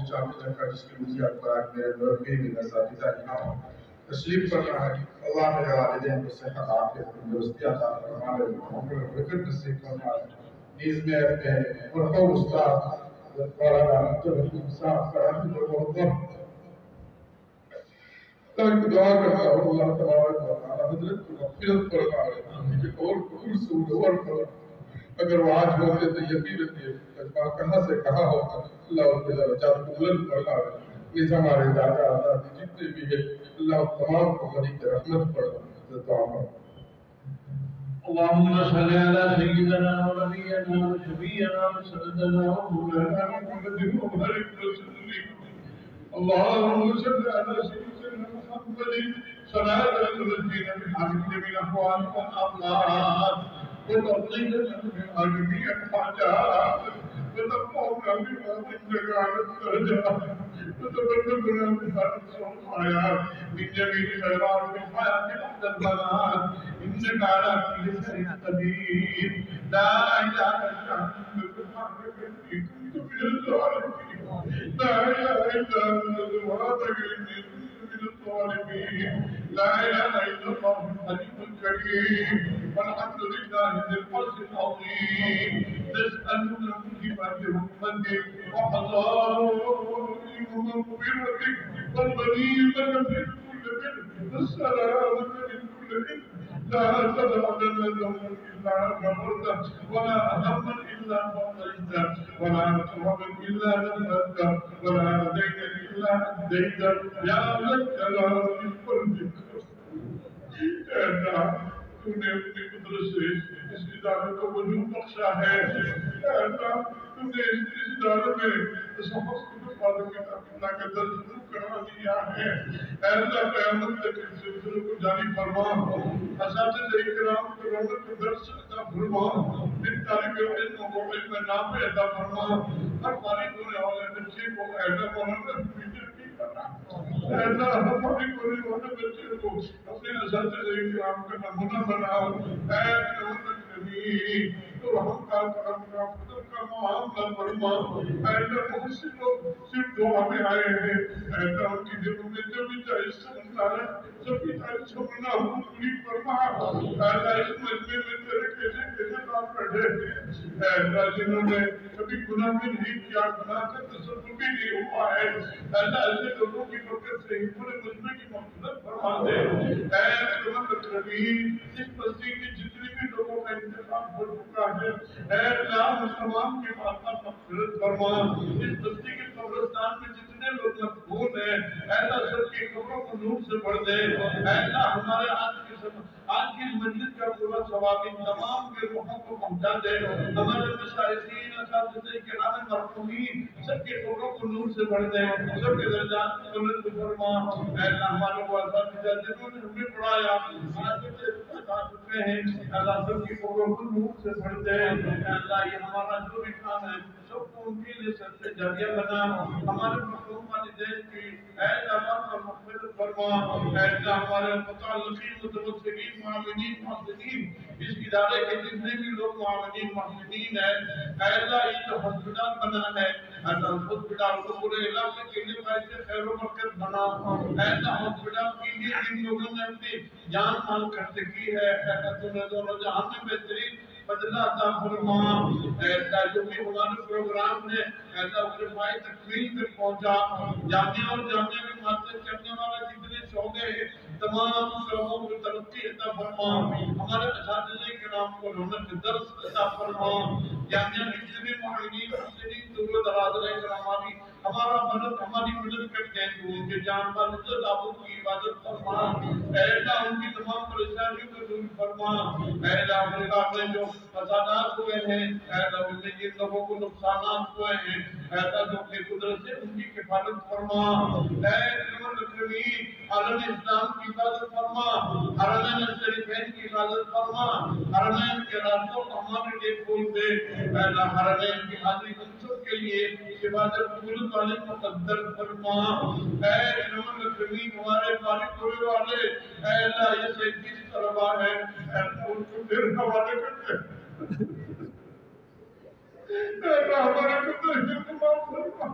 شامل رکھا جس کی مجھے اکبرات میرے مربی میں اساتذہ یہاں تشریف کرنا ہے۔ اللہ میرے والدین کو صحت عافیت تندرستی عطا فرمائے، عمر و فکر نصیب فرمائے۔ نیز میں اپنے مرحوم استاد مولانا عبدالحکیم صاحب فرحمۃ اللہ تک دعا کرتا ہوں اللہ تبارک و تعالی حضرت کو مغفرت فرمائے، ان کے دور قبول سے دور فرمائے۔ اگر وہ آج ہوتے تو یقیناً یہ تجربہ کہاں سے کہاں ہوتا، اللہ ان کے درجات کو بلند فرمائے۔ اس ہمارے دادا دادی جتنے بھی ہیں اللہ تمام کو غنی کے رحمت فرمائے۔ دعا فرمائے۔ اللهم صل على سيدنا ونبينا وشفيعنا وسندنا ومولانا محمد وبارك وسلم. اللهم صل على سيدنا محمد صلاة تنجينا بها من جميع الأحوال والأمراض وتقضينا بها جميع الحاجات وترفعنا بها عندك على الدرجات وتبلغنا بها الصالحات من جميع خيرات الحياة بعد الممات إنك على كل شيء قدير. لا إله إلا أنت سبحانك إني كنت من الظالمين. لا إله إلا أنت سبحانك إني كنت من الظالمين. لا إله إلا الله الحليم الكريم والحمد لله ذي العرش العظيم. نسألك موجبات رحمتك وحضارتك ومغفرتك والغنيمة من كل بر والسلامة من كل إثم. لا تدع لنا ذنبا إلا غفرته ولا هما إلا فرجته ولا كربا إلا نفذته ولا دينا إلا أديته يا ذا الجلال والإكرام. اے اللہ تو نے اپنی قدرت سے اس ادارے کو وجود بخشا ہے. اے اللہ تو نے اس ادارے میں سبق اللہ کا درد کرا دیا ہے. اے اللہ قیامت تک اس سلسلے کو جاری فرما. اساتذہ کرام کو رونق درس عطا فرما. ان طالب علموں کو علم نافع عطا فرما. ہر فارغ ہونے والے بچے کو اے اللہ مولانا اے اللہ ہماری کوئی ہونے بچے کو اپنے اساتذہ کرام کا نمونہ بناؤ. اے اللہ نبی تو رحم کا کرم کا فضل کا معاملہ فرما. اے اللہ محسن لوگ صرف دعا میں آئے ہیں. اے اللہ ان کی دلوں میں جو بھی چاہیے سمجھنا ہے سبھی چاہیے سمجھنا پوری فرما. اے اللہ اس مجمع میں تیرے کیسے کیسے نام بیٹھے ہیں. اے اللہ جنہوں نے کبھی گناہ بھی نہیں کیا گناہ کا تصور بھی نہیں ہوا ہے. اے اللہ ایسے لوگوں کی برکت سے پورے مجمع کی مغفرت فرما دے. اے اللہ کریم اس بستی کے جتنے بھی لوگوں کا انتقام ہو چکا ہے اے اللہ مسلمان کے ماتا مغفرت فرما. اس بستی کے قبرستان میں جتنے لوگ مدفون ہیں اے اللہ سب کی قبروں کو نور سے بھر دے. اے اللہ ہمارے آج کی مجلس کا پورا ثواب ان تمام کے روحوں کو پہنچا دے. ہمارے مشائخین اساتذہ کرام مرحومین سب کے قبروں کو نور سے بھر دے. سب کے درجات کو بلند فرما. اے اللہ ہمارے وہ اساتذہ جنہوں نے ہمیں پڑھایا آج کے بتا چکے ہیں اللہ سب کی قبروں کو نور سے بھر دے. اے اللہ یہ ہمارا جو بھی کام ہے سب کو ان کے لیے سب سے جاریہ بنا. ہمارے مرحوم والدین کی اے اللہ کا مغفرت فرما. اے اللہ ہمارے متعلقین متوسلین معاونین محسنین اس ادارے کے جتنے بھی لوگ معاونین محسنین ہیں اے اللہ یہ جو ہسپتال بنا ہے اے اللہ ہسپتال کو پورے علاقے کے لیے ایسے خیر و برکت بنا. اے اللہ ہسپتال کے لیے جن لوگوں نے اپنی جان مال خرچ کی ہے اے اللہ تو نے دونوں جہان میں بہترین بدلہ عطا فرما. اے اللہ جو بھی ہمارے پروگرام نے اے اللہ اسے پائے تکمیل تک پہنچا. جامعہ اور جامعہ میں ماتحت کرنے والے جتنے شعبے ہیں تمام شعبوں کو ترقی عطا فرما. ہمارے اساتذہ کرام کو رونق درس عطا فرما. جامعہ کے جتنے معاونین محسنین دور و دراز رہے کرامانی ہمارا مدد ہماری مدد کرتے ہیں تو ان کے جان مال عزت آبرو کی حفاظت فرما. اے اللہ ان کی تمام پریشانیوں کو دور فرما. اے اللہ ہمارے علاقے میں جو فسادات ہوئے ہیں اے اللہ ان میں جن لوگوں کو نقصانات ہوئے ہیں اے اللہ جو اپنی قدرت سے ان کی کفالت فرما. اے اللہ کریم عالم اسلام کی حفاظت فرما. حرمین شریفین کی حفاظت فرما. حرمین کے راستوں کو ہمارے لیے کھول دے. اے اللہ حرمین کی حاضری منصب کے لیے عبادت قبول والے مقدر فرما. اے اللہ کریم ہمارے فارغ ہونے والے اے اللہ یہ 37 طلباء ہیں اے اللہ ان کو پھر حوالے کرتے اے اللہ ہمارے قدر سے تمام فرما.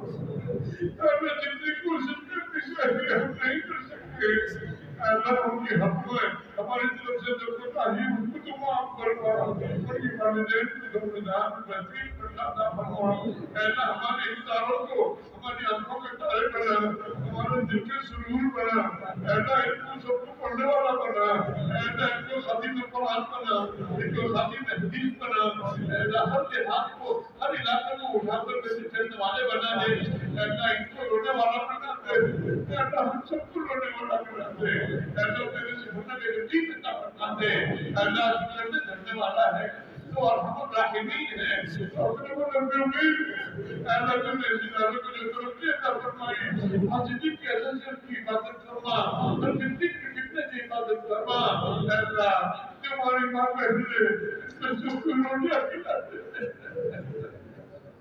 اے اللہ ان کے حق میں ہماری طرف سے جو کوتا ہی ان کو تو معاف فرما، ان کی والدین کو درمیان بہترین کرنا عطا فرما، اے اللہ ہمارے افطاروں کو ہماری آنکھوں کے تارے بنا، ہمارے دل کے سرور بنا، اے اللہ ان کو سب کو پڑھنے والا بنا، اے اللہ ان کو خادم قرآن بنا، ان کو خادم حدیث بنا، اے اللہ ہر جہاد کو ہر علاقے کو اٹھا کر کے چلنے والے بنا دے، اے اللہ ان کو رونے والا بنا دے، اے اللہ ہم سب کو رونے والا بنا دے، اے اللہ میرے سے ہونے کے یقین عطا فرما دے، اے اللہ جنت دھرنے والا ہے تو ارحم الراحمین ہے، اکرم الراحمین ہے، اے اللہ تو میرے ادارے کو جو ترقی عطا فرمائی، حاجدین کی حضرت کی عبادت فرما، ہر فتنے کی فتنے کی عبادت فرما، اے اللہ جو ہماری ماں بہن ہے اس میں سب کو روٹیاں کھلاتے ہیں،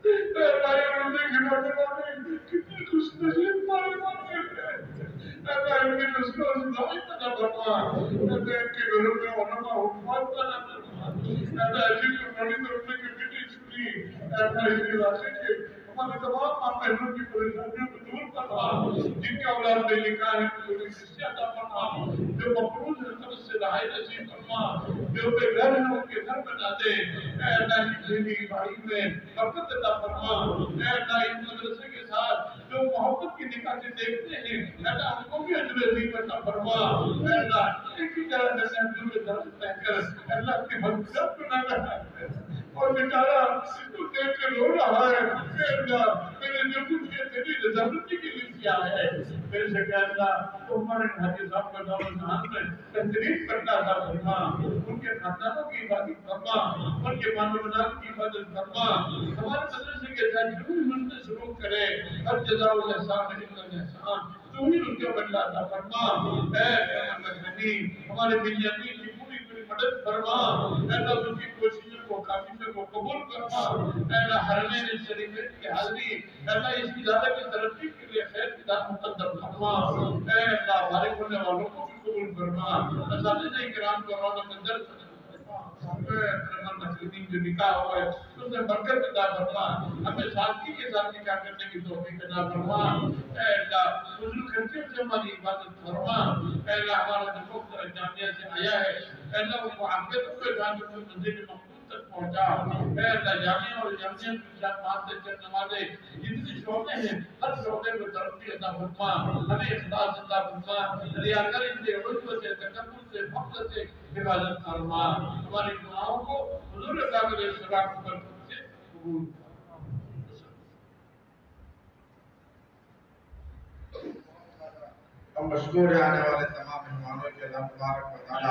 اے اللہ یہ روٹی کھلانے والے کتنے خوش نصیب ہمارے ماں بہن ہیں، اے اللہ ان کے نسلوں سے دائم عطا فرما، اے اللہ ان کے گھروں میں علماء حکمات عطا فرما، اے اللہ ایسی قربانی کرنے کی بیٹی سنی، اے اللہ اس علاقے کے ہمارے تمام ماں بہنوں کی پریشانیوں کو دور فرما، جن کے اولاد بے نکاح ہیں تو انہیں رشتے عطا فرما، جو مقروض ہیں قرض سے رہائی نصیب فرما، جو بے گھر ہیں ان کے گھر بنا دے، اے اللہ کی دینی بھائی میں برکت عطا فرما، اے اللہ اس مدرسے کے ساتھ جو محبت کی نکاح سے دیکھتے ہیں اے اللہ ان کو بھی اجر عظیم عطا فرما، اے اللہ ایک ہی طرح سے محدود درد رہ کر اے اللہ کی مغفرت بنا رہا ہے اور بیچارہ اس کو دیکھ کے رو رہا ہے، اے اللہ میرے جو کچھ ہے تیری رضامندی کے لیے کیا ہے، میرے سے کہ اللہ تو ہمارے حاجی صاحب کا دور جہان میں بہترین کرنا عطا فرما، ان کے خاندانوں کی حفاظت فرما، ان کے مان و منال کی حفاظت فرما، ہمارے مدرسے کے ساتھ جو بھی حسن سلوک کرے ہر جزا الاحسان الا الاحسان تو ہی ان کے بدلہ عطا فرما، اے اکرم الاکرمین ہمارے بنیامین کی پوری پوری مدد فرما، اے اللہ ان کی کوششوں کو کاوشوں کو قبول فرما، اے اللہ حرمین شریفین کی حاضری اے اللہ اس ادارے کی ترقی کے لیے خیر کی دار مقدر فرما، اے اللہ فارغ ہونے والوں کو بھی قبول فرما، اساتذہ کرام کو رونق اندر جو نکاح ہوا ہے اس میں برکت عطا فرما، ہمیں سادگی کے ساتھ نکاح کرنے کی توفیق عطا فرما، اے اللہ فضول خرچے سے ہماری عبادت فرما، اے اللہ ہمارا جو مفت جامعہ سے آیا ہے اے اللہ وہ معافیتوں کے ساتھ منزل مقصود تک پہنچا، اے اللہ جامعہ اور جامعہ کی جامعات سے چلنے والے جتنے شعبے ہیں ہر شعبے میں ترقی عطا فرما، ہمیں اخلاص عطا فرما، ریاکاری سے عجب سے تکبر سے فخر سے حفاظت فرما، ہماری دعاؤں کو حضور پاک علیہ السلام پر سے قبول ہم مشکور ہے آنے والے تمام مہمانوں کے اللہ تبارک و تعالیٰ